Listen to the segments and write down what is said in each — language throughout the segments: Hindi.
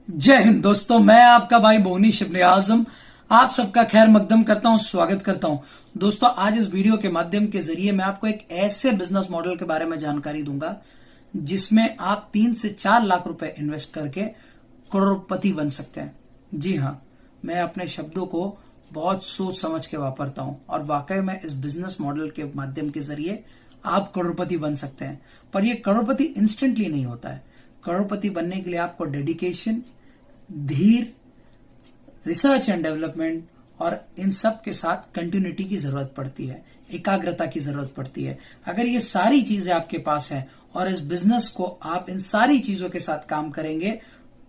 जय हिंद दोस्तों, मैं आपका भाई मोनीश इब्ने आजम आप सबका खैर मकदम करता हूं, स्वागत करता हूं। दोस्तों, आज इस वीडियो के माध्यम के जरिए मैं आपको एक ऐसे बिजनेस मॉडल के बारे में जानकारी दूंगा जिसमें आप 3 से 4 लाख रुपए इन्वेस्ट करके करोड़पति बन सकते हैं। जी हां, मैं अपने शब्दों को बहुत सोच समझ के वापरता हूं और वाकई में इस बिजनेस मॉडल के माध्यम के जरिए आप करोड़पति बन सकते हैं। पर यह करोड़पति इंस्टेंटली नहीं होता है। करोड़पति बनने के लिए आपको डेडिकेशन, धीर, रिसर्च एंड डेवलपमेंट और इन सब के साथ कंटिन्यूटी की जरूरत पड़ती है, एकाग्रता की जरूरत पड़ती है। अगर ये सारी चीजें आपके पास हैं और इस बिजनेस को आप इन सारी चीजों के साथ काम करेंगे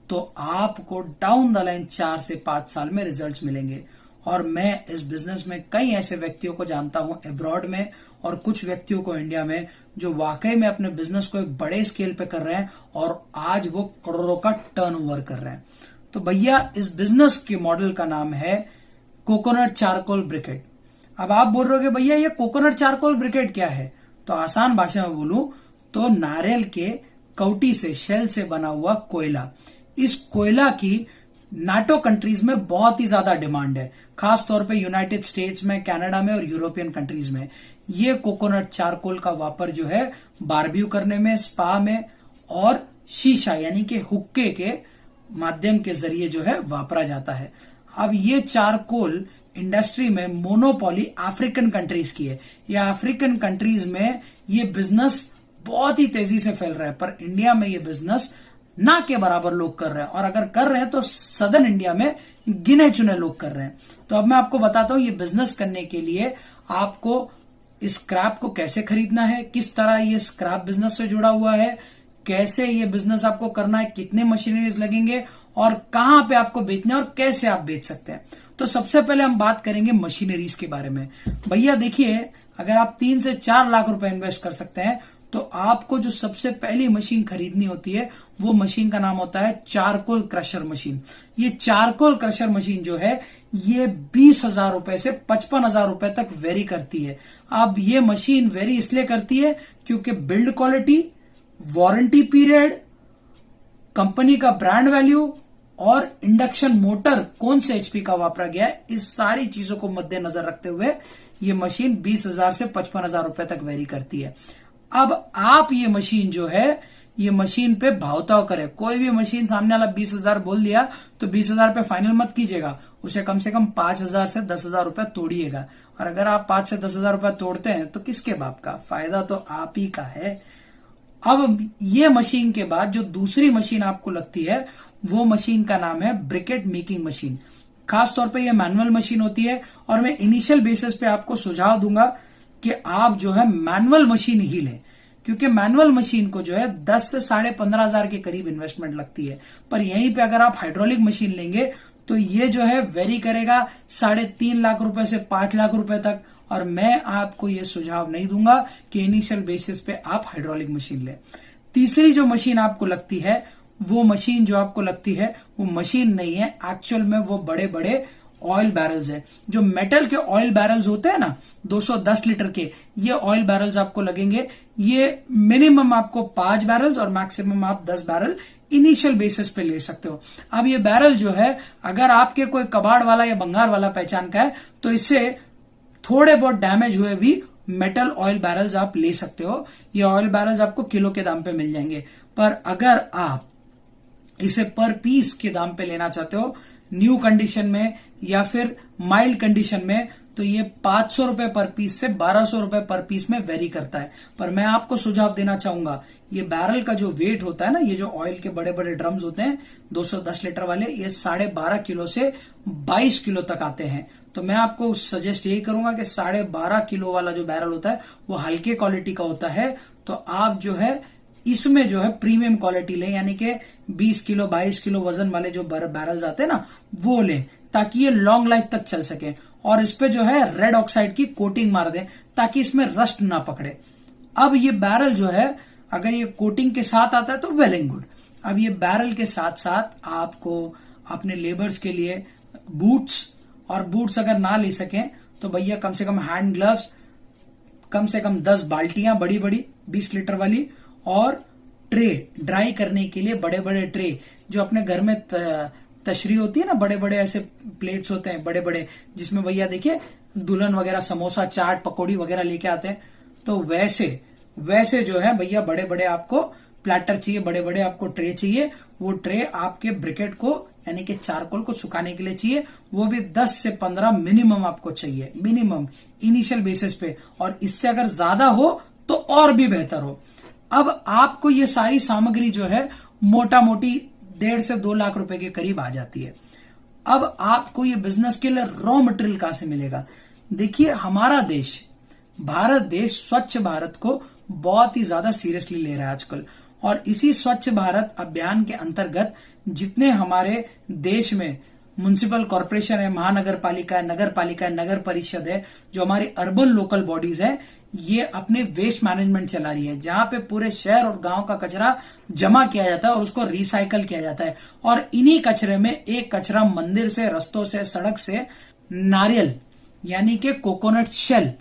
तो आपको डाउन द लाइन 4 से 5 साल में रिजल्ट्स मिलेंगे। और मैं इस बिजनेस में कई ऐसे व्यक्तियों को जानता हूं अब्रॉड में और कुछ व्यक्तियों को इंडिया में जो वाकई में अपने बिजनेस को एक बड़े स्केल पे कर रहे हैं और आज वो करोड़ों का टर्नओवर कर रहे हैं। तो भैया, इस बिजनेस के मॉडल का नाम है कोकोनट चारकोल ब्रिकेट। अब आप बोल रहे हो भैया ये कोकोनट चारकोल ब्रिकेट क्या है? तो आसान भाषा में बोलूं तो नारियल के कौटी से, शेल से बना हुआ कोयला। इस कोयला की नाटो कंट्रीज में बहुत ही ज्यादा डिमांड है, खास तौर पे यूनाइटेड स्टेट्स में, कनाडा में और यूरोपियन कंट्रीज में। ये कोकोनट चारकोल का वापर जो है बारबेक्यू करने में, स्पा में और शीशा यानी कि हुक्के के माध्यम के जरिए जो है वापरा जाता है। अब ये चारकोल इंडस्ट्री में मोनोपोली अफ्रीकन कंट्रीज की है। या अफ्रीकन कंट्रीज में ये बिजनेस बहुत ही तेजी से फैल रहा है, पर इंडिया में ये बिजनेस ना के बराबर लोग कर रहे हैं और अगर कर रहे हैं तो सदर्न इंडिया में गिने चुने लोग कर रहे हैं। तो अब मैं आपको बताता हूं ये बिजनेस करने के लिए आपको स्क्रैप को कैसे खरीदना है, किस तरह ये स्क्रैप बिजनेस से जुड़ा हुआ है, कैसे ये बिजनेस आपको करना है, कितने मशीनरीज लगेंगे और कहां पे आपको बेचना है और कैसे आप बेच सकते हैं। तो सबसे पहले हम बात करेंगे मशीनरीज के बारे में। भैया देखिए, अगर आप 3 से 4 लाख रुपए इन्वेस्ट कर सकते हैं तो आपको जो सबसे पहली मशीन खरीदनी होती है वो मशीन का नाम होता है चारकोल क्रशर मशीन। ये चारकोल क्रशर मशीन जो है ये 20,000 रुपए से 55,000 रुपए तक वेरी करती है। अब ये मशीन वेरी इसलिए करती है क्योंकि build quality, warranty period, company का ब्रांड वैल्यू और इंडक्शन मोटर कौन से एचपी का वापरा गया है, इस सारी चीजों को मद्देनजर रखते हुए ये मशीन 20,000 से 55,000 रुपए तक वेरी करती है। अब आप ये मशीन जो है ये मशीन पे भावताव करें। कोई भी मशीन सामने वाला 20,000 बोल दिया तो 20,000 पे फाइनल मत कीजिएगा, उसे कम से कम 5,000 से 10,000 रुपए तोड़िएगा। और अगर आप 5 से 10,000 रुपए तोड़ते हैं तो किसके बाप का फायदा, तो आप ही का है। अब ये मशीन के बाद जो दूसरी मशीन आपको लगती है वो मशीन का नाम है ब्रिकेट मेकिंग मशीन। खास तौर पे ये मैनुअल मशीन होती है और मैं इनिशियल बेसिस पे आपको सुझाव दूंगा कि आप जो है मैनुअल मशीन ही लें, क्योंकि मैनुअल मशीन को जो है 10 से 15,500 के करीब इन्वेस्टमेंट लगती है। पर यहीं पे अगर आप हाइड्रोलिक मशीन लेंगे तो ये जो है वेरी करेगा 3.5 लाख रुपए से 5 लाख रुपए तक। और मैं आपको ये सुझाव नहीं दूंगा कि इनिशियल बेसिस पे आप हाइड्रोलिक मशीन लें। तीसरी जो मशीन आपको लगती है वो मशीन जो आपको लगती है वो मशीन नहीं है, एक्चुअल में वो बड़े बड़े ऑयल बैरल्स है। जो मेटल के ऑयल बैरल्स होते हैं ना 210 लीटर के, ये ऑयल बैरल्स आपको लगेंगे। ये मिनिमम आपको 5 बैरल्स और मैक्सिमम आप 10 बैरल इनिशियल बेसिस पे ले सकते हो। अब ये बैरल जो है अगर आपके कोई कबाड़ वाला या भंगार वाला पहचान का है तो इससे थोड़े बहुत डैमेज हुए भी मेटल ऑयल बैरल्स आप ले सकते हो। ये ऑयल बैरल्स आपको किलो के दाम पे मिल जाएंगे। पर अगर आप इसे पर पीस के दाम पे लेना चाहते हो न्यू कंडीशन में या फिर माइल्ड कंडीशन में, तो ये 500 रुपए पर पीस से 1200 रुपए पर पीस में वेरी करता है। पर मैं आपको सुझाव देना चाहूंगा, ये बैरल का जो वेट होता है ना, ये जो ऑयल के बड़े बड़े ड्रम्स होते हैं 210 लीटर वाले, ये 12.5 किलो से 22 किलो तक आते हैं। तो मैं आपको सजेस्ट यही करूंगा कि 12.5 किलो वाला जो बैरल होता है वो हल्के क्वालिटी का होता है। तो आप जो है इसमें जो है प्रीमियम क्वालिटी लें, यानी कि 20 किलो 22 किलो वजन वाले जो बैरल्स आते हैं ना वो लें, ताकि ये लॉन्ग लाइफ तक चल सके। और इस पे जो है रेड ऑक्साइड की कोटिंग मार दें ताकि इसमें रस्ट ना पकड़े। अब ये बैरल जो है अगर ये कोटिंग के साथ आता है तो वेल एंड गुड। अब ये बैरल के साथ साथ आपको अपने लेबर्स के लिए बूट्स, और बूट्स अगर ना ले सकें तो भैया कम से कम हैंड ग्लव्स, कम से कम 10 बाल्टियां बड़ी बड़ी 20 लीटर वाली और ट्रे ड्राई करने के लिए, बड़े बड़े ट्रे जो अपने घर में तशरी होती है ना, बड़े बड़े ऐसे प्लेट्स होते हैं बड़े बड़े, जिसमें भैया देखिए दुल्हन वगैरह समोसा चाट पकौड़ी वगैरह लेके आते हैं, तो वैसे जो है भैया बड़े बड़े आपको प्लेटर चाहिए, बड़े बड़े आपको ट्रे चाहिए। वो ट्रे आपके ब्रिकेट को यानी कि चारकोल को सुखाने के लिए चाहिए, वो भी 10 से 15 मिनिमम आपको चाहिए, मिनिमम इनिशियल बेसिस पे, और इससे अगर ज्यादा हो तो और भी बेहतर हो। अब आपको ये सारी सामग्री जो है मोटा मोटी 1.5 से 2 लाख रुपए के करीब आ जाती है। अब आपको ये बिजनेस के लिए रॉ मटेरियल कहां से मिलेगा? देखिए, हमारा देश भारत देश स्वच्छ भारत को बहुत ही ज्यादा सीरियसली ले रहा है आजकल, और इसी स्वच्छ भारत अभियान के अंतर्गत जितने हमारे देश में म्युनिसिपल कॉर्पोरेशन है, महानगर पालिका है, नगर पालिका है, नगर परिषद है, जो हमारी अर्बन लोकल बॉडीज है, ये अपने वेस्ट मैनेजमेंट चला रही है, जहां पे पूरे शहर और गांव का कचरा जमा किया जाता है और उसको रिसाइकल किया जाता है। और इन्हीं कचरे में एक कचरा मंदिर से, रस्तों से, सड़क से नारियल यानी कि कोकोनट शेल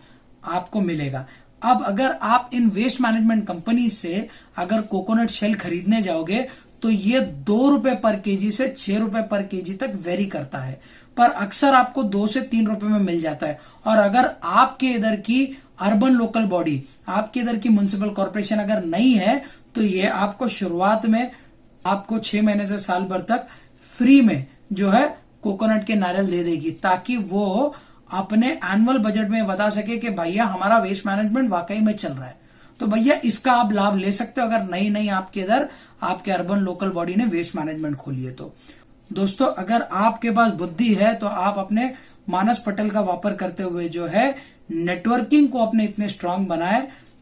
आपको मिलेगा। अब अगर आप इन वेस्ट मैनेजमेंट कंपनी से अगर कोकोनट शेल खरीदने जाओगे तो ये 2 रुपए पर केजी से 6 रुपए पर केजी तक वेरी करता है, पर अक्सर आपको 2 से 3 रुपए में मिल जाता है। और अगर आपके इधर की अर्बन लोकल बॉडी, आपके इधर की म्युनिसिपल कॉर्पोरेशन अगर नहीं है, तो ये आपको शुरुआत में आपको 6 महीने से साल भर तक फ्री में जो है कोकोनट के नारियल दे देगी, ताकि वो अपने एनुअल बजट में बता सके कि भैया हमारा वेस्ट मैनेजमेंट वाकई में चल रहा है। तो भैया इसका आप लाभ ले सकते हो अगर नहीं आपके इधर आपके अर्बन लोकल बॉडी ने वेस्ट मैनेजमेंट खोली है। तो दोस्तों, अगर आपके पास बुद्धि है तो आप अपने मानस पटल का वापर करते हुए जो है नेटवर्किंग को अपने इतने स्ट्रांग बनाए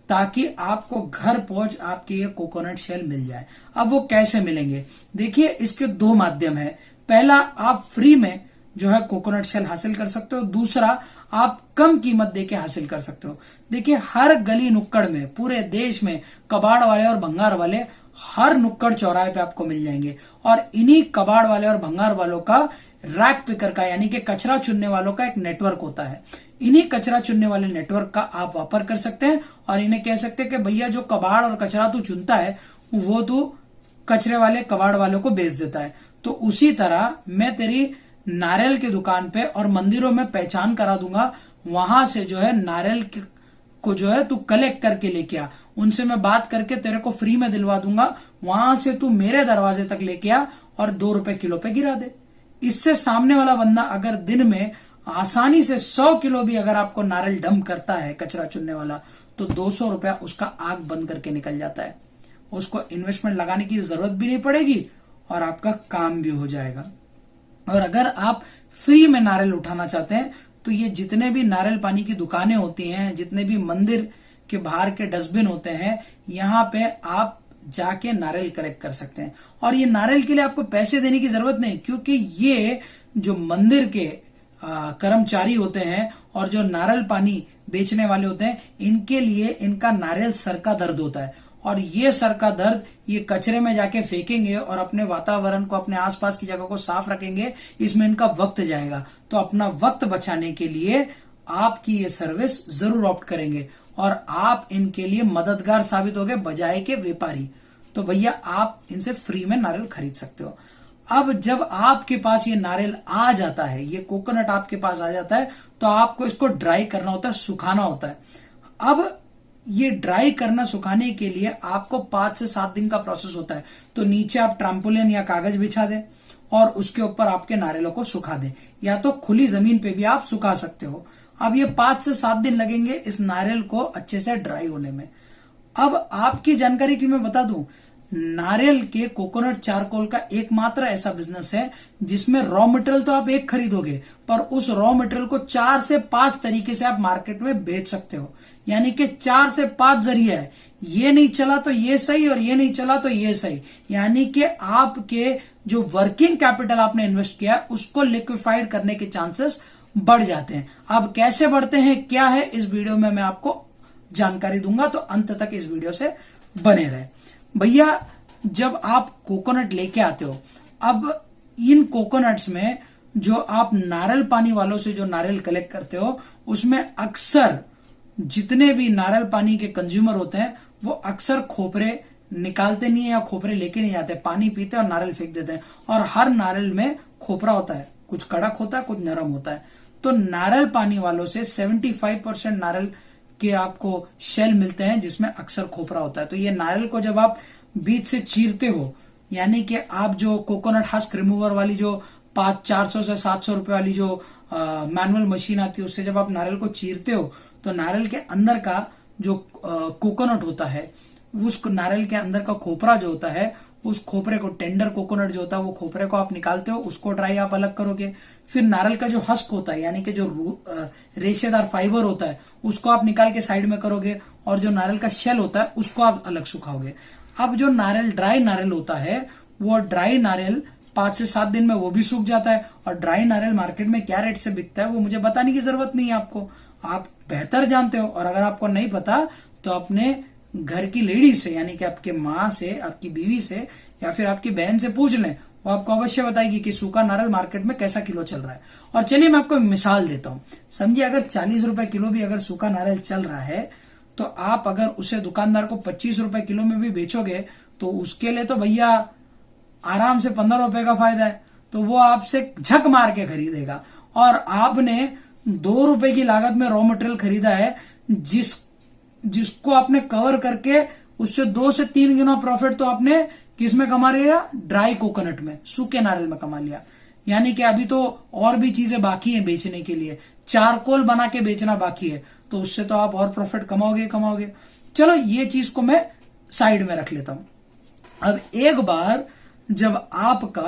ताकि आपको घर पहुंच आपके ये कोकोनट शेल मिल जाए। अब वो कैसे मिलेंगे? देखिए, इसके 2 माध्यम है। पहला, आप फ्री में जो है कोकोनट शेल हासिल कर सकते हो। दूसरा, आप कम कीमत देके हासिल कर सकते हो। देखिए, हर गली नुक्कड़ में पूरे देश में कबाड़ वाले और भंगार वाले हर नुक्कड़ चौराहे पे आपको मिल जाएंगे, और इन्हीं कबाड़ वाले और भंगार वालों का रैक पिकर का यानी कि कचरा चुनने वालों का एक नेटवर्क होता है। इन्हीं कचरा चुनने वाले नेटवर्क का आप वापर कर सकते हैं और इन्हें कह सकते हैं कि भैया जो कबाड़ और कचरा तू चुनता है वो तू कचरे वाले कबाड़ वालों को बेच देता है। तो उसी तरह मैं तेरी नारियल की दुकान पे और मंदिरों में पहचान करा दूंगा, वहां से जो है नारियल को जो है तू कलेक्ट करके लेके आ, उनसे मैं बात करके तेरे को फ्री में दिलवा दूंगा, वहां से तू मेरे दरवाजे तक लेके आ और 2 रुपए किलो पे गिरा दे। इससे सामने वाला बंदा अगर दिन में आसानी से 100 किलो भी अगर आपको नारियल डंप करता है कचरा चुनने वाला, तो 200 रुपया उसका आग बंद करके निकल जाता है। उसको इन्वेस्टमेंट लगाने की जरूरत भी नहीं पड़ेगी और आपका काम भी हो जाएगा। और अगर आप फ्री में नारियल उठाना चाहते हैं तो ये जितने भी नारियल पानी की दुकानें होती हैं, जितने भी मंदिर के बाहर के डस्टबिन होते हैं, यहाँ पे आप जाके नारियल कलेक्ट कर सकते हैं। और ये नारियल के लिए आपको पैसे देने की जरूरत नहीं, क्योंकि ये जो मंदिर के कर्मचारी होते हैं और जो नारियल पानी बेचने वाले होते हैं, इनके लिए इनका नारियल सर का दर्द होता है, और ये सर का दर्द ये कचरे में जाके फेंकेंगे और अपने वातावरण को, अपने आसपास की जगह को साफ रखेंगे, इसमें इनका वक्त जाएगा। तो अपना वक्त बचाने के लिए आपकी ये सर्विस जरूर ऑप्ट करेंगे और आप इनके लिए मददगार साबित होंगे बजाय के व्यापारी। तो भैया आप इनसे फ्री में नारियल खरीद सकते हो। अब जब आपके पास ये नारियल आ जाता है, ये कोकोनट आपके पास आ जाता है, तो आपको इसको ड्राई करना होता है, सुखाना होता है। अब ये ड्राई करना, सुखाने के लिए आपको 5 से 7 दिन का प्रोसेस होता है। तो नीचे आप ट्राम्पोलिन या कागज बिछा दें और उसके ऊपर आपके नारियलों को सुखा दें, या तो खुली जमीन पे भी आप सुखा सकते हो। अब ये 5 से 7 दिन लगेंगे इस नारियल को अच्छे से ड्राई होने में। अब आपकी जानकारी के लिए मैं बता दूं, नारियल के कोकोनट चारकोल का एकमात्र ऐसा बिजनेस है जिसमें रॉ मटेरियल तो आप एक खरीदोगे, पर उस रॉ मटेरियल को 4 से 5 तरीके से आप मार्केट में बेच सकते हो। यानी कि 4 से 5 जरिया है, ये नहीं चला तो ये सही और ये नहीं चला तो ये सही। यानी कि आपके जो वर्किंग कैपिटल आपने इन्वेस्ट किया उसको लिक्विफाइड करने के चांसेस बढ़ जाते हैं। अब कैसे बढ़ते हैं, क्या है, इस वीडियो में मैं आपको जानकारी दूंगा, तो अंत तक इस वीडियो से बने रहे। भैया जब आप कोकोनट लेके आते हो, अब इन कोकोनट्स में जो आप नारियल पानी वालों से जो नारियल कलेक्ट करते हो, उसमें अक्सर जितने भी नारियल पानी के कंज्यूमर होते हैं वो अक्सर खोपरे निकालते नहीं है या खोपरे लेके नहीं आते, पानी पीते हैं और नारियल फेंक देते हैं। और हर नारियल में खोपरा होता है, कुछ कड़क होता है कुछ नरम होता है। तो नारियल पानी वालों से 75% नारियल के आपको शेल मिलते हैं जिसमें अक्सर खोपरा होता है। तो ये नारियल को जब आप बीच से चीरते हो, यानी कि आप जो कोकोनट हस्क रिमूवर वाली जो 400 से 700 रुपए वाली जो मैनुअल मशीन आती है उससे जब आप नारियल को चीरते हो तो नारियल के अंदर का जो कोकोनट होता है, उस नारियल के अंदर का खोपरा जो होता है, उस खोपरे को, टेंडर कोकोनट जो होता है वो खोपरे को आप निकालते हो, उसको ड्राई आप अलग करोगे। फिर नारियल का जो हस्क होता है यानी कि जो रेशेदार फाइबर होता है उसको आप निकाल के साइड में करोगे, और जो नारियल का शेल होता है उसको आप अलग सुखाओगे। अब जो नारियल ड्राई नारियल होता है वो ड्राई नारियल 5 से 7 दिन में वो भी सूख जाता है। और ड्राई नारियल मार्केट में क्या रेट से बिकता है वो मुझे बताने की जरूरत नहीं है आपको, आप बेहतर जानते हो। और अगर आपको नहीं पता तो अपने घर की लेडी से यानी कि आपके माँ से, आपकी बीवी से या फिर आपकी बहन से पूछ लें, वो आपको अवश्य बताएगी कि सूखा नारियल मार्केट में कैसा किलो चल रहा है। और चलिए मैं आपको मिसाल देता हूं। समझिए अगर 40 रुपए किलो भी अगर सूखा नारियल चल रहा है तो आप अगर उसे दुकानदार को 25 रुपए किलो में भी बेचोगे तो उसके लिए तो भैया आराम से 15 रुपए का फायदा है। तो वो आपसे झक मार के खरीदेगा। और आपने 2 रुपए की लागत में रॉ मटेरियल खरीदा है जिसको आपने कवर करके उससे 2 से 3 गुना प्रॉफिट तो आपने किस में कमा लिया? ड्राई कोकोनट में, सूखे नारियल में कमा लिया। यानी कि अभी तो और भी चीजें बाकी हैं बेचने के लिए, चारकोल बना के बेचना बाकी है, तो उससे तो आप और प्रॉफिट कमाओगे। चलो ये चीज को मैं साइड में रख लेता हूं। अब एक बार जब आपका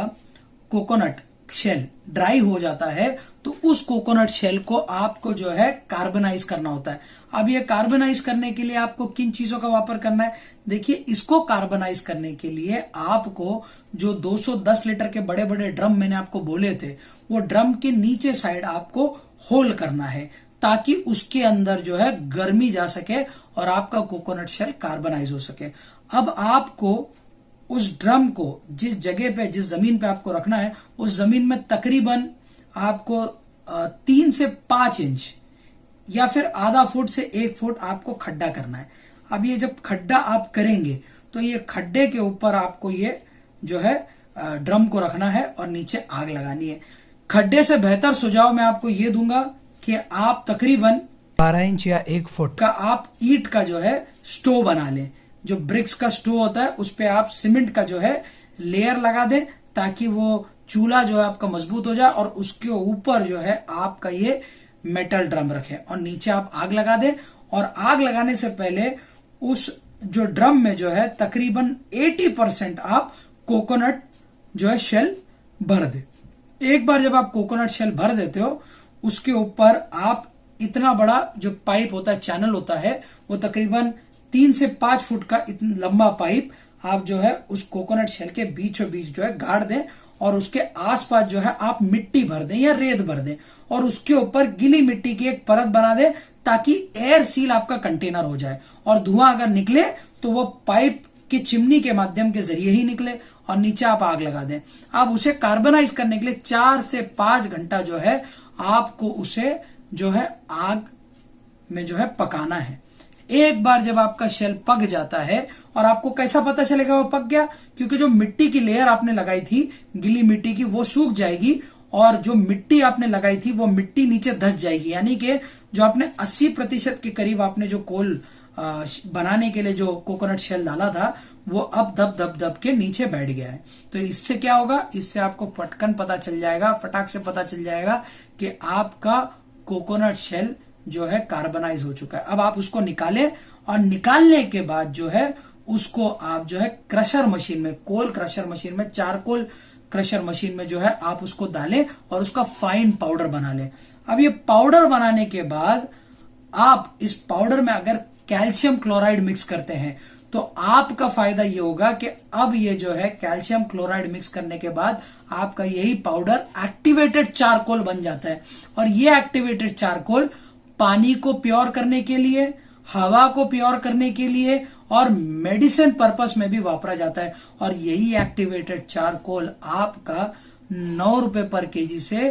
कोकोनट शेल ड्राई हो जाता है तो उस कोकोनट शेल को आपको जो है कार्बनाइज करना होता है। अब ये कार्बनाइज करने के लिए आपको किन चीजों का वापर करना है? देखिए, इसको कार्बनाइज करने के लिए आपको जो 210 लीटर के बड़े बड़े ड्रम मैंने आपको बोले थे, वो ड्रम के नीचे साइड आपको होल करना है ताकि उसके अंदर जो है गर्मी जा सके और आपका कोकोनट शेल कार्बनाइज हो सके। अब आपको उस ड्रम को जिस जगह पे, जिस जमीन पे आपको रखना है, उस जमीन में तकरीबन आपको 3 से 5 इंच या फिर आधा फुट से 1 फुट आपको खड्डा करना है। अब ये जब खड्डा आप करेंगे तो ये खड्डे के ऊपर आपको ये जो है ड्रम को रखना है और नीचे आग लगानी है। खड्डे से बेहतर सुझाव मैं आपको ये दूंगा कि आप तकरीबन 12 इंच या 1 फुट का आप ईंट का जो है स्टोव बना लें। जो ब्रिक्स का स्टोव होता है उस पे आप सीमेंट का जो है लेयर लगा दें ताकि वो चूल्हा जो है आपका मजबूत हो जाए, और उसके ऊपर जो है आपका ये मेटल ड्रम रखें और नीचे आप आग लगा दें। और आग लगाने से पहले उस जो ड्रम में जो है तकरीबन 80% आप कोकोनट जो है शेल भर दे। एक बार जब आप कोकोनट शेल भर देते हो उसके ऊपर आप इतना बड़ा जो पाइप होता है, चैनल होता है, वो तकरीबन 3 से 5 फुट का इतना लंबा पाइप आप जो है उस कोकोनट शेल के बीचों बीच जो है गाड़ दें और उसके आसपास जो है आप मिट्टी भर दें या रेत भर दें और उसके ऊपर गीली मिट्टी की एक परत बना दें ताकि एयर सील आपका कंटेनर हो जाए। और धुआं अगर निकले तो वो पाइप की चिमनी के माध्यम के जरिए ही निकले और नीचे आप आग लगा दें। आप उसे कार्बनाइज करने के लिए 4 से 5 घंटा जो है आपको उसे जो है आग में जो है पकाना है। एक बार जब आपका शेल पक जाता है, और आपको कैसा पता चलेगा वो पक गया? क्योंकि जो मिट्टी की लेयर आपने लगाई थी गीली मिट्टी की, वो सूख जाएगी और जो मिट्टी आपने लगाई थी वो मिट्टी नीचे धंस जाएगी। यानी कि जो आपने 80% के करीब आपने जो कोल बनाने के लिए जो कोकोनट शेल डाला था वो अब दब के नीचे बैठ गया है। तो इससे क्या होगा? इससे आपको पटकन पता चल जाएगा, फटाक से पता चल जाएगा कि आपका कोकोनट शेल जो है कार्बनाइज हो चुका है। अब आप उसको निकालें और निकालने के बाद जो है उसको आप जो है क्रशर मशीन में, कोल क्रशर मशीन में, चारकोल क्रशर मशीन में जो है आप उसको डालें और उसका फाइन पाउडर बना लें। अब ये पाउडर बनाने के बाद आप इस पाउडर में अगर कैल्शियम क्लोराइड मिक्स करते हैं तो आपका फायदा ये होगा कि अब ये जो है कैल्शियम क्लोराइड मिक्स करने के बाद आपका यही पाउडर एक्टिवेटेड चारकोल बन जाता है। और ये एक्टिवेटेड चारकोल पानी को प्योर करने के लिए, हवा को प्योर करने के लिए और मेडिसिन पर्पस में भी वापरा जाता है। और यही एक्टिवेटेड चारकोल आपका 9 रुपए पर केजी से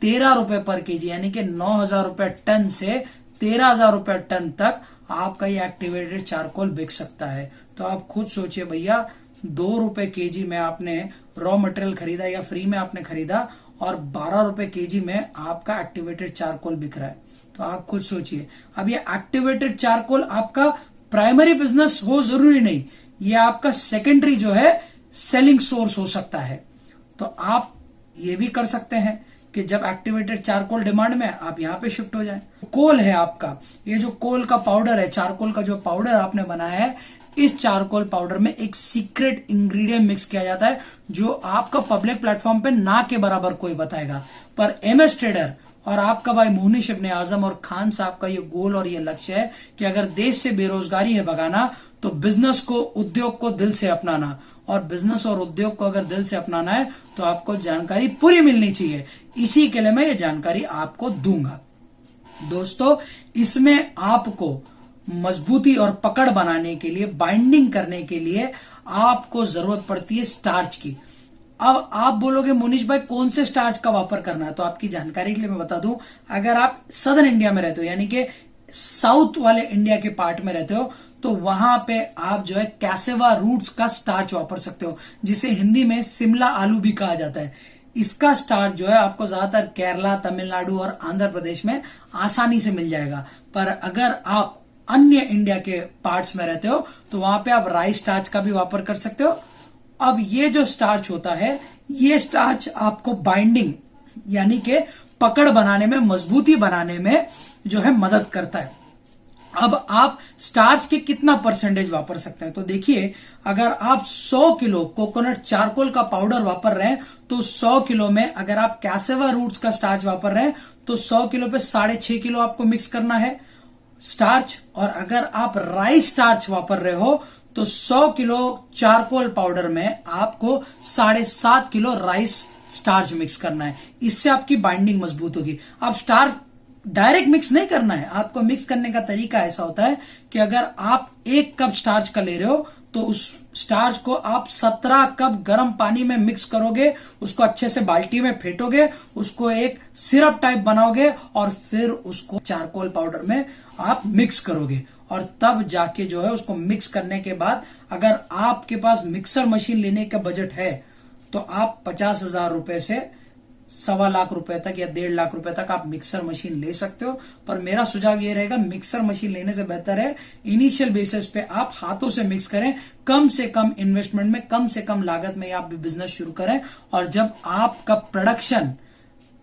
13 रुपए पर केजी, यानी कि 9,000 रुपए टन से 13,000 रुपए टन तक आपका ये एक्टिवेटेड चारकोल बिक सकता है। तो आप खुद सोचिए भैया, 2 रुपए केजी में आपने रॉ मटेरियल खरीदा या फ्री में आपने खरीदा और 12 रुपए केजी में आपका एक्टिवेटेड चारकोल बिक रहा है। तो आप खुद सोचिए। अब ये एक्टिवेटेड चारकोल आपका प्राइमरी बिजनेस हो जरूरी नहीं, ये आपका सेकेंडरी जो है सेलिंग सोर्स हो सकता है। तो आप ये भी कर सकते हैं कि जब एक्टिवेटेड चारकोल डिमांड में, आप यहां पे शिफ्ट हो जाएं। कोल है आपका, ये जो कोल का पाउडर है, चारकोल का जो पाउडर आपने बनाया है, इस चारकोल पाउडर में एक सीक्रेट इंग्रेडिएंट मिक्स किया जाता है जो आपका पब्लिक प्लेटफॉर्म पे ना के बराबर कोई बताएगा। पर एमएस ट्रेडर और आपका भाई मोहनिश इब्ने आजम और खान साहब का ये गोल और ये लक्ष्य है कि अगर देश से बेरोजगारी है भगाना, तो बिजनेस को, उद्योग को दिल से अपनाना। और बिजनेस और उद्योग को अगर दिल से अपनाना है तो आपको जानकारी पूरी मिलनी चाहिए। इसी के लिए मैं ये जानकारी आपको दूंगा। दोस्तों, इसमें आपको मजबूती और पकड़ बनाने के लिए, बाइंडिंग करने के लिए आपको जरूरत पड़ती है स्टार्च की। अब आप बोलोगे मोनिश भाई कौन से स्टार्च का वापर करना है, तो आपकी जानकारी के लिए मैं बता दूं, अगर आप सदर्न इंडिया में रहते हो, यानी कि साउथ वाले इंडिया के पार्ट में रहते हो, तो वहां पे आप जो है कैसेवा रूट्स का स्टार्च वापर सकते हो, जिसे हिंदी में शिमला आलू भी कहा जाता है। इसका स्टार्च जो है आपको ज्यादातर केरला, तमिलनाडु और आंध्र प्रदेश में आसानी से मिल जाएगा। पर अगर आप अन्य इंडिया के पार्ट्स में रहते हो तो वहां पे आप राइस स्टार्च का भी वापर कर सकते हो। अब ये जो स्टार्च होता है, ये स्टार्च आपको बाइंडिंग यानी कि पकड़ बनाने में, मजबूती बनाने में जो है मदद करता है। अब आप स्टार्च के कितना परसेंटेज वापर सकते हैं, तो देखिए, अगर आप 100 किलो कोकोनट चारकोल का पाउडर वापर रहे हैं तो 100 किलो में अगर आप कैसेवा रूट्स का स्टार्च वापर रहे हैं तो 100 किलो पे 6.5 किलो आपको मिक्स करना है स्टार्च। और अगर आप राइस स्टार्च वापर रहे हो तो 100 किलो चारकोल पाउडर में आपको 7.5 किलो राइस स्टार्च मिक्स करना है। इससे आपकी बाइंडिंग मजबूत होगी। आप स्टार्च डायरेक्ट मिक्स नहीं करना है, आपको मिक्स करने का तरीका ऐसा होता है कि अगर आप 1 कप स्टार्च का ले रहे हो तो उस स्टार्च को आप 17 कप गर्म पानी में मिक्स करोगे, उसको अच्छे से बाल्टी में फेंटोगे, उसको एक सिरप टाइप बनाओगे और फिर उसको चारकोल पाउडर में आप मिक्स करोगे। और तब जाके जो है उसको मिक्स करने के बाद, अगर आपके पास मिक्सर मशीन लेने का बजट है तो आप 50,000 रुपए से 1.25 लाख रुपए तक या 1.5 लाख रुपए तक आप मिक्सर मशीन ले सकते हो। पर मेरा सुझाव ये रहेगा, मिक्सर मशीन लेने से बेहतर है इनिशियल बेसिस पे आप हाथों से मिक्स करें, कम से कम इन्वेस्टमेंट में, कम से कम लागत में आप बिजनेस शुरू करें। और जब आपका प्रोडक्शन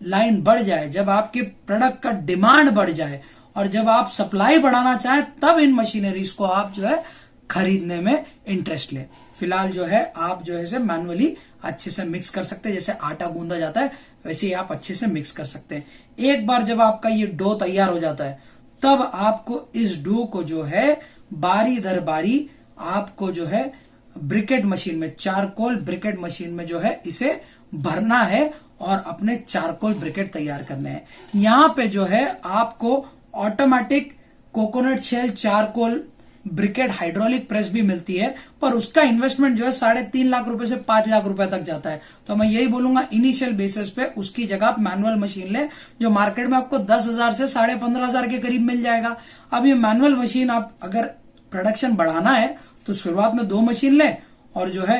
लाइन बढ़ जाए, जब आपके प्रोडक्ट का डिमांड बढ़ जाए और जब आप सप्लाई बढ़ाना चाहें, तब इन मशीनरीज को आप जो है खरीदने में इंटरेस्ट लें। फिलहाल जो है आप जो है इसे मैनुअली अच्छे से मिक्स कर सकते हैं, जैसे आटा गूंदा जाता है वैसे ही आप अच्छे से मिक्स कर सकते हैं। एक बार जब आपका ये डो तैयार हो जाता है, तब आपको इस डो को जो है बारी दर बारी आपको जो है ब्रिकेट मशीन में, चारकोल ब्रिकेट मशीन में जो है इसे भरना है और अपने चारकोल ब्रिकेट तैयार करने हैं। यहां पे जो है आपको automatic coconut shell charcoal briquette hydraulic press भी मिलती है, पर उसका इन्वेस्टमेंट जो है 3.5 लाख रुपए से 5 लाख रुपए तक जाता है। तो मैं यही बोलूंगा, इनिशियल बेसिस पे उसकी जगह आप मैनुअल मशीन लें, जो मार्केट में आपको 10,000 से 15,500 के करीब मिल जाएगा। अब ये मैनुअल मशीन आप अगर प्रोडक्शन बढ़ाना है तो शुरुआत में 2 मशीन लें और जो है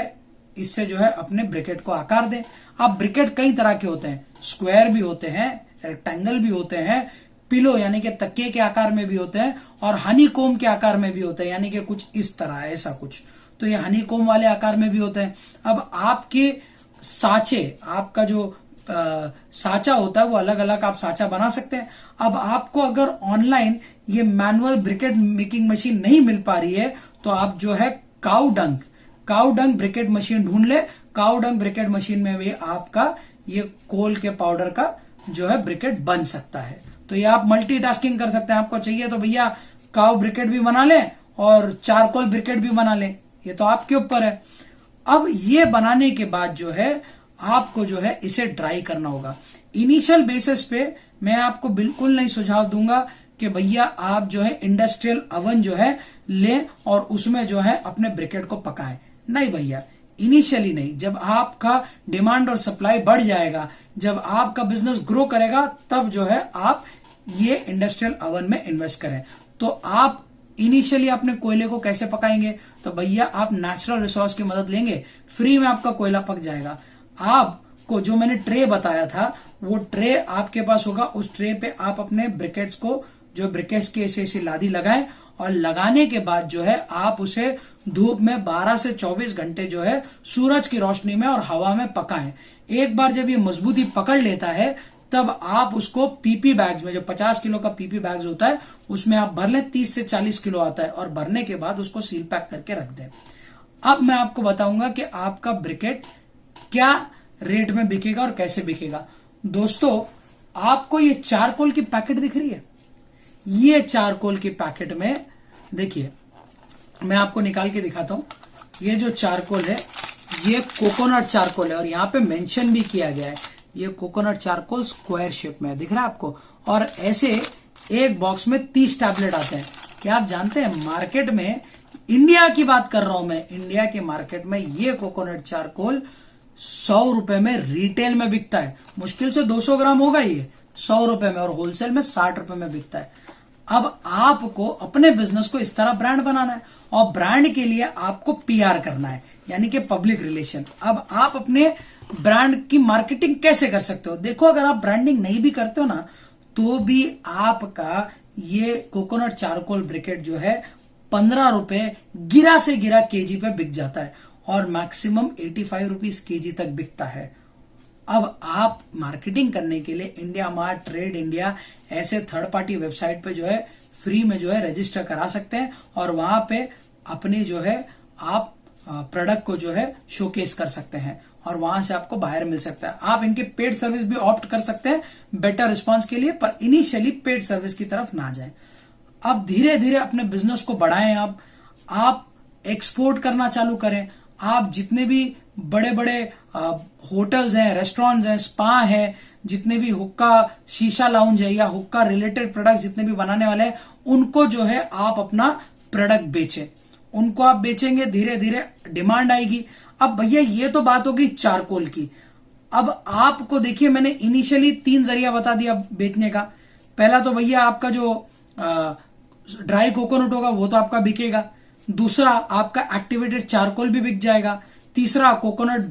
इससे जो है अपने ब्रिकेट को आकार दें। अब ब्रिकेट कई तरह के होते हैं, स्क्वायर भी होते हैं, रेक्टेंगल भी होते हैं, पिलो यानी कि तकिए के आकार में भी होते हैं, और हनी कोम के आकार में भी होते हैं, यानी कि कुछ इस तरह ऐसा कुछ। तो ये हनी कोम वाले आकार में भी होते हैं। अब आपके साँचे, आपका जो साँचा होता है वो अलग अलग आप साँचा बना सकते हैं। अब आपको अगर ऑनलाइन ये मैनुअल ब्रिकेट मेकिंग मशीन नहीं मिल पा रही है तो आप जो है काऊ डंग ब्रिकेट मशीन ढूंढ ले। काऊ डंग ब्रिकेट मशीन में भी आपका ये कोल के पाउडर का जो है ब्रिकेट बन सकता है। तो ये आप मल्टीटास्किंग कर सकते हैं। आपको चाहिए तो भैया काऊ ब्रिकेट भी बना लें और चारकोल ब्रिकेट भी बना लें, ये तो आपके ऊपर है। अब ये बनाने के बाद जो है आपको जो है इसे ड्राई करना होगा। इनिशियल बेसिस पे मैं आपको बिल्कुल नहीं सुझाव दूंगा कि भैया आप जो है इंडस्ट्रियल ओवन जो है लें और उसमें जो है अपने ब्रिकेट को पकाएं। नहीं भैया, इनिशियली नहीं। जब आपका डिमांड और सप्लाई बढ़ जाएगा, जब आपका बिजनेस ग्रो करेगा, तब जो है आप ये इंडस्ट्रियल ओवन में इन्वेस्ट करें। तो आप इनिशियली अपने कोयले को कैसे पकाएंगे, तो भैया आप नेचुरल रिसोर्स की मदद लेंगे, फ्री में आपका कोयला पक जाएगा। आपको जो मैंने ट्रे बताया था वो ट्रे आपके पास होगा, उस ट्रे पे आप अपने ब्रिकेट्स को, जो ब्रिकेट्स की ऐसी ऐसी लादी लगाएं, और लगाने के बाद जो है आप उसे धूप में 12 से 24 घंटे जो है सूरज की रोशनी में और हवा में पकाएं। एक बार जब ये मजबूती पकड़ लेता है तब आप उसको पीपी बैग्स में, जो 50 किलो का पीपी बैग्स होता है उसमें आप भर लें, 30 से 40 किलो आता है, और भरने के बाद उसको सील पैक करके रख दें। अब मैं आपको बताऊंगा कि आपका ब्रिकेट क्या रेट में बिकेगा और कैसे बिकेगा। दोस्तों, आपको ये चारकोल की पैकेट दिख रही है, ये चारकोल की पैकेट में देखिए, मैं आपको निकाल के दिखाता हूं। ये जो चारकोल है ये कोकोनट चारकोल है, और यहां पे मेंशन भी किया गया है, ये कोकोनट चारकोल स्क्वायर शेप में है, दिख रहा है आपको। और ऐसे एक बॉक्स में 30 टैबलेट आते हैं। क्या आप जानते हैं मार्केट में, इंडिया की बात कर रहा हूं मैं, इंडिया के मार्केट में ये कोकोनट चारकोल 100 रुपए में रिटेल में बिकता है। मुश्किल से 200 ग्राम होगा ये 100 रुपए में, और होलसेल में 60 रुपए में बिकता है। अब आपको अपने बिजनेस को इस तरह ब्रांड बनाना है, और ब्रांड के लिए आपको पीआर करना है, यानी कि पब्लिक रिलेशन। अब आप अपने ब्रांड की मार्केटिंग कैसे कर सकते हो? देखो, अगर आप ब्रांडिंग नहीं भी करते हो ना, तो भी आपका ये कोकोनट चारकोल ब्रिकेट जो है 15 रुपए गिरा से गिरा केजी पे बिक जाता है, और मैक्सिमम 85 रुपीज केजी तक बिकता है। अब आप मार्केटिंग करने के लिए इंडिया मार्ट, ट्रेड इंडिया, ऐसे थर्ड पार्टी वेबसाइट पे जो है फ्री में जो है रजिस्टर करा सकते हैं, और वहां पे अपने जो है आप प्रोडक्ट को जो है शोकेस कर सकते हैं, और वहां से आपको बायर मिल सकता है। आप इनके पेड सर्विस भी ऑप्ट कर सकते हैं बेटर रिस्पांस के लिए, पर इनिशियली पेड सर्विस की तरफ ना जाएं। अब धीरे धीरे अपने बिजनेस को बढ़ाएं, आप एक्सपोर्ट करना चालू करें। आप जितने भी बड़े बड़े होटल्स हैं, रेस्टोरेंट्स हैं, स्पा हैं, जितने भी हुक्का शीशा लाउंज है या हुक्का रिलेटेड प्रोडक्ट जितने भी बनाने वाले हैं, उनको जो है आप अपना प्रोडक्ट बेचें। उनको आप बेचेंगे, धीरे धीरे डिमांड आएगी। अब भैया ये तो बात होगी चारकोल की। अब आपको देखिए, मैंने इनिशियली 3 जरिया बता दिया बेचने का। पहला तो भैया आपका जो ड्राई कोकोनट होगा वो तो आपका बिकेगा। दूसरा, आपका एक्टिवेटेड चारकोल भी बिक जाएगा। तीसरा, कोकोनट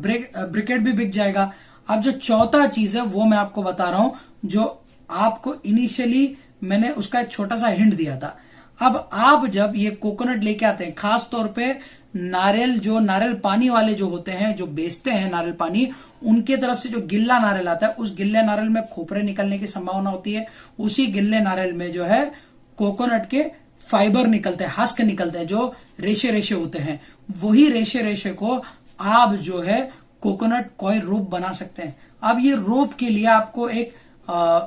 ब्रिकेट भी बिक जाएगा। अब जो चौथा चीज है वो मैं आपको बता रहा हूं, जो आपको इनिशियली मैंने उसका एक छोटा सा हिंट दिया था। अब आप जब ये कोकोनट लेके आते हैं, खास तौर पे नारियल पानी वाले जो होते हैं, जो बेचते हैं नारियल पानी, उनके तरफ से जो गिल्ला नारियल आता है, उस गिल्ले नारियल में खोपरे निकलने की संभावना होती है। उसी गिल्ले नारियल में जो है कोकोनट के फाइबर निकलते हैं, हस्क निकलते हैं, जो रेशे रेशे होते हैं। वही रेशे रेशे को आप जो है कोकोनट कॉइल रोप बना सकते हैं। अब ये रोप के लिए आपको एक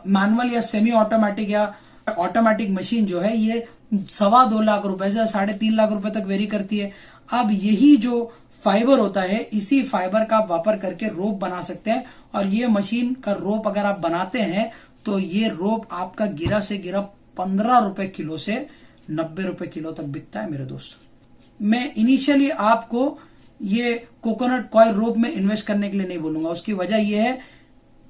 मैनुअल या सेमी ऑटोमेटिक या ऑटोमेटिक मशीन जो है, ये 2.25 लाख रुपए से 3.5 लाख रुपए तक वेरी करती है। अब यही जो फाइबर होता है, इसी फाइबर का आप वापर करके रोप बना सकते हैं, और ये मशीन का रोप अगर आप बनाते हैं तो ये रोप आपका गिरा से गिरा 15 रुपए किलो से 90 रुपए किलो तक बिकता है मेरे दोस्त। मैं इनिशियली आपको ये कोकोनट कॉइल रोप में इन्वेस्ट करने के लिए नहीं बोलूंगा। उसकी वजह यह है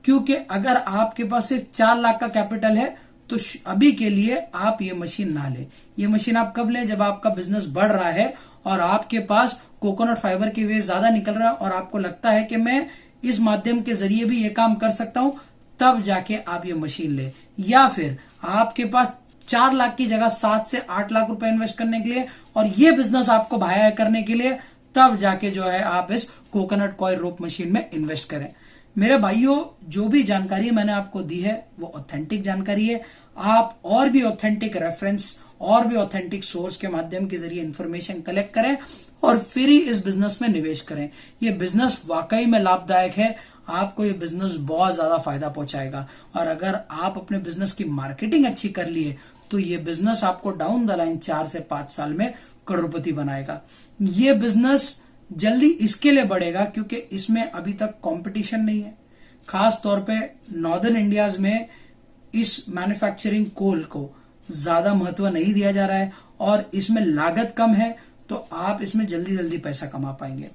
क्योंकि अगर आपके पास सिर्फ 4 लाख का कैपिटल है तो अभी के लिए आप ये मशीन ना लें। ये मशीन आप कब लें? जब आपका बिजनेस बढ़ रहा है और आपके पास कोकोनट फाइबर की वेस्ट ज्यादा निकल रहा है और आपको लगता है कि मैं इस माध्यम के जरिए भी ये काम कर सकता हूं, तब जाके आप ये मशीन लें। या फिर आपके पास 4 लाख की जगह 7 से 8 लाख रुपए इन्वेस्ट करने के लिए और ये बिजनेस आपको भाया करने के लिए, तब जाके जो है आप इस कोकोनट कॉइल रोप मशीन में इन्वेस्ट करें। मेरे भाइयों, जो भी जानकारी मैंने आपको दी है वो ऑथेंटिक जानकारी है। आप और भी ऑथेंटिक रेफरेंस और भी ऑथेंटिक सोर्स के माध्यम के जरिए इंफॉर्मेशन कलेक्ट करें और फिर ही इस बिजनेस में निवेश करें। ये बिजनेस वाकई में लाभदायक है। आपको ये बिजनेस बहुत ज्यादा फायदा पहुंचाएगा, और अगर आप अपने बिजनेस की मार्केटिंग अच्छी कर लिए तो ये बिजनेस आपको डाउन द लाइन 4 से 5 साल में करोड़पति बनाएगा। ये बिजनेस जल्दी इसके लिए बढ़ेगा क्योंकि इसमें अभी तक कंपटीशन नहीं है। खास तौर पे नॉर्दर्न इंडियाज में इस मैन्युफैक्चरिंग कोल को ज्यादा महत्व नहीं दिया जा रहा है और इसमें लागत कम है, तो आप इसमें जल्दी जल्दी पैसा कमा पाएंगे।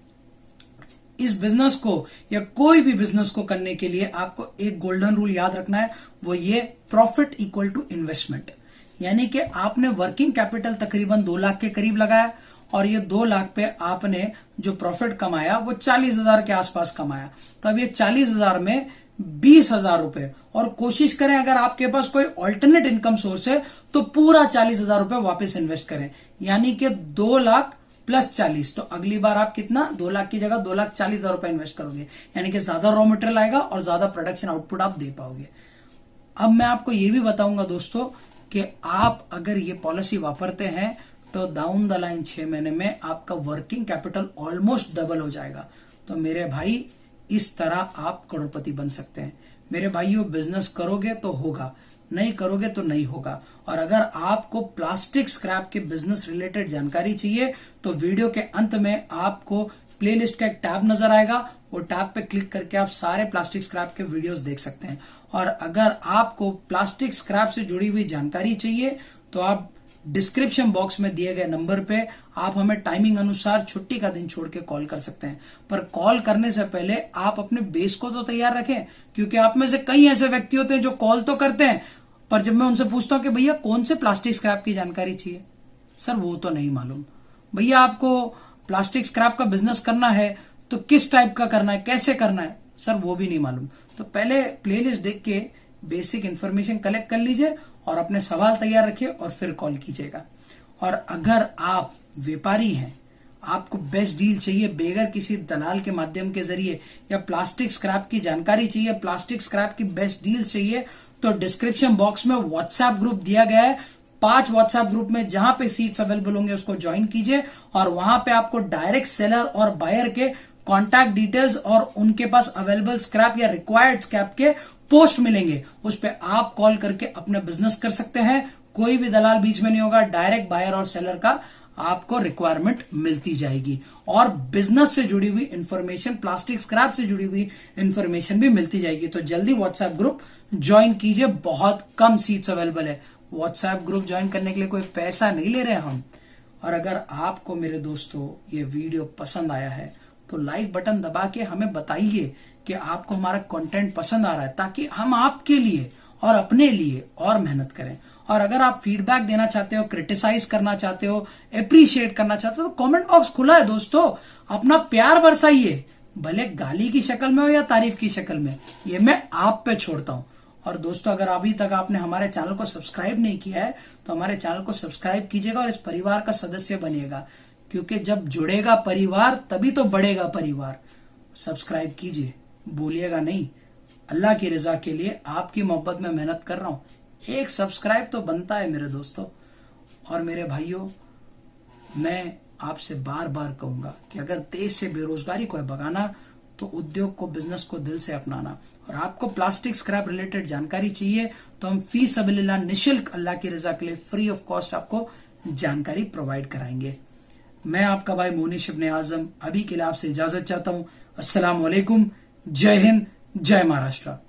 इस बिजनेस को या कोई भी बिजनेस को करने के लिए आपको एक गोल्डन रूल याद रखना है, वो ये प्रॉफिट इक्वल टू इन्वेस्टमेंट। यानी कि आपने वर्किंग कैपिटल तकरीबन 2 लाख के करीब लगाया और ये 2 लाख पे आपने जो प्रॉफिट कमाया वो 40,000 के आसपास कमाया। तो अब ये 40,000 में 20,000 रुपए, और कोशिश करें अगर आपके पास कोई ऑल्टरनेट इनकम सोर्स है तो पूरा 40,000 रुपए वापस इन्वेस्ट करें, यानी कि 2 लाख प्लस 40। तो अगली बार आप कितना 2 लाख की जगह 2,40,000 रुपए इन्वेस्ट करोगे, यानी कि ज्यादा रॉ मटेरियल आएगा और ज्यादा प्रोडक्शन आउटपुट आप दे पाओगे। अब मैं आपको ये भी बताऊंगा दोस्तों कि आप अगर ये पॉलिसी वापरते हैं तो डाउन द लाइन 6 महीने में आपका वर्किंग कैपिटल ऑलमोस्ट डबल हो जाएगा। तो मेरे भाई इस तरह आप करोड़पति बन सकते हैं। मेरे भाइयों, बिजनेस करोगे तो होगा, नहीं करोगे तो नहीं होगा। और अगर आपको प्लास्टिक स्क्रैप के बिजनेस रिलेटेड जानकारी चाहिए तो वीडियो के अंत में आपको प्लेलिस्ट का एक टैब नजर आएगा, वो टैब पे क्लिक करके आप सारे प्लास्टिक स्क्रैप के वीडियोस देख सकते हैं। और अगर आपको प्लास्टिक स्क्रैप से जुड़ी हुई जानकारी चाहिए तो आप डिस्क्रिप्शन बॉक्स में दिए गए नंबर पे आप हमें टाइमिंग अनुसार छुट्टी का दिन छोड़ के कॉल कर सकते हैं। पर कॉल करने से पहले आप अपने बेस को तो तैयार रखें, क्योंकि आप में से कई ऐसे व्यक्ति होते हैं जो कॉल तो करते हैं पर जब मैं उनसे पूछता हूं कि भैया कौन से प्लास्टिक स्क्रैप की जानकारी चाहिए, सर वो तो नहीं मालूम। भैया आपको प्लास्टिक स्क्रैप का बिजनेस करना है तो किस टाइप का करना है, कैसे करना है, सर वो भी नहीं मालूम। तो पहले प्लेलिस्ट देख के बेसिक इंफॉर्मेशन कलेक्ट कर लीजिए और अपने सवाल तैयार रखिए और फिर कॉल कीजिएगा। और अगर आप व्यापारी हैं, आपको बेस्ट डील चाहिए बेगर किसी दलाल के माध्यम के जरिए, या प्लास्टिक स्क्रैप की जानकारी चाहिए, प्लास्टिक स्क्रैप की बेस्ट डील चाहिए, तो डिस्क्रिप्शन बॉक्स में व्हाट्सएप ग्रुप दिया गया है। 5 व्हाट्सएप ग्रुप में जहां पे सीट्स अवेलेबल होंगे उसको ज्वाइन कीजिए और वहां पे आपको डायरेक्ट सेलर और बायर के कॉन्टैक्ट डिटेल्स और उनके पास अवेलेबल स्क्रैप या रिक्वायर्ड स्क्रैप के पोस्ट मिलेंगे। उस पे आप कॉल करके अपना बिजनेस कर सकते हैं, कोई भी दलाल बीच में नहीं होगा, डायरेक्ट बायर और सेलर का आपको रिक्वायरमेंट मिलती जाएगी और बिजनेस से जुड़ी हुई इंफॉर्मेशन, प्लास्टिक स्क्रैप से जुड़ी हुई इंफॉर्मेशन भी मिलती जाएगी। तो जल्दी व्हाट्सएप ग्रुप ज्वाइन कीजिए, बहुत कम सीट्स अवेलेबल है। व्हाट्सएप ग्रुप ज्वाइन करने के लिए कोई पैसा नहीं ले रहे हम। और अगर आपको मेरे दोस्तों ये वीडियो पसंद आया है तो लाइक बटन दबा के हमें बताइए कि आपको हमारा कंटेंट पसंद आ रहा है, ताकि हम आपके लिए और अपने लिए और मेहनत करें। और अगर आप फीडबैक देना चाहते हो, क्रिटिसाइज करना चाहते हो, अप्रिशिएट करना चाहते हो तो कमेंट बॉक्स खुला है दोस्तों, अपना प्यार बरसाइए, भले गाली की शक्ल में हो या तारीफ की शक्ल में, ये मैं आप पे छोड़ता हूं। और दोस्तों, अगर अभी तक आपने हमारे चैनल को सब्सक्राइब नहीं किया है तो हमारे चैनल को सब्सक्राइब कीजिएगा और इस परिवार का सदस्य बनिएगा, क्योंकि जब जुड़ेगा परिवार तभी तो बढ़ेगा परिवार। सब्सक्राइब कीजिए, बोलिएगा नहीं। अल्लाह की रजा के लिए आपकी मोहब्बत में मेहनत कर रहा हूं, एक सब्सक्राइब तो बनता है मेरे दोस्तों। और मेरे भाइयों, मैं आपसे बार बार कहूंगा कि अगर देश से बेरोजगारी को है भगाना तो उद्योग को, बिजनेस को दिल से अपनाना। और आपको प्लास्टिक स्क्रैप रिलेटेड जानकारी चाहिए तो हम फी सबीलिल्लाह निशुल्क, अल्लाह की रजा के लिए फ्री ऑफ कॉस्ट आपको जानकारी प्रोवाइड कराएंगे। मैं आपका भाई मोनिश इब्ने आजम अभी के लिए आपसे इजाजत चाहता हूं। अस्सलाम वालेकुम, जय हिंद, जय महाराष्ट्र।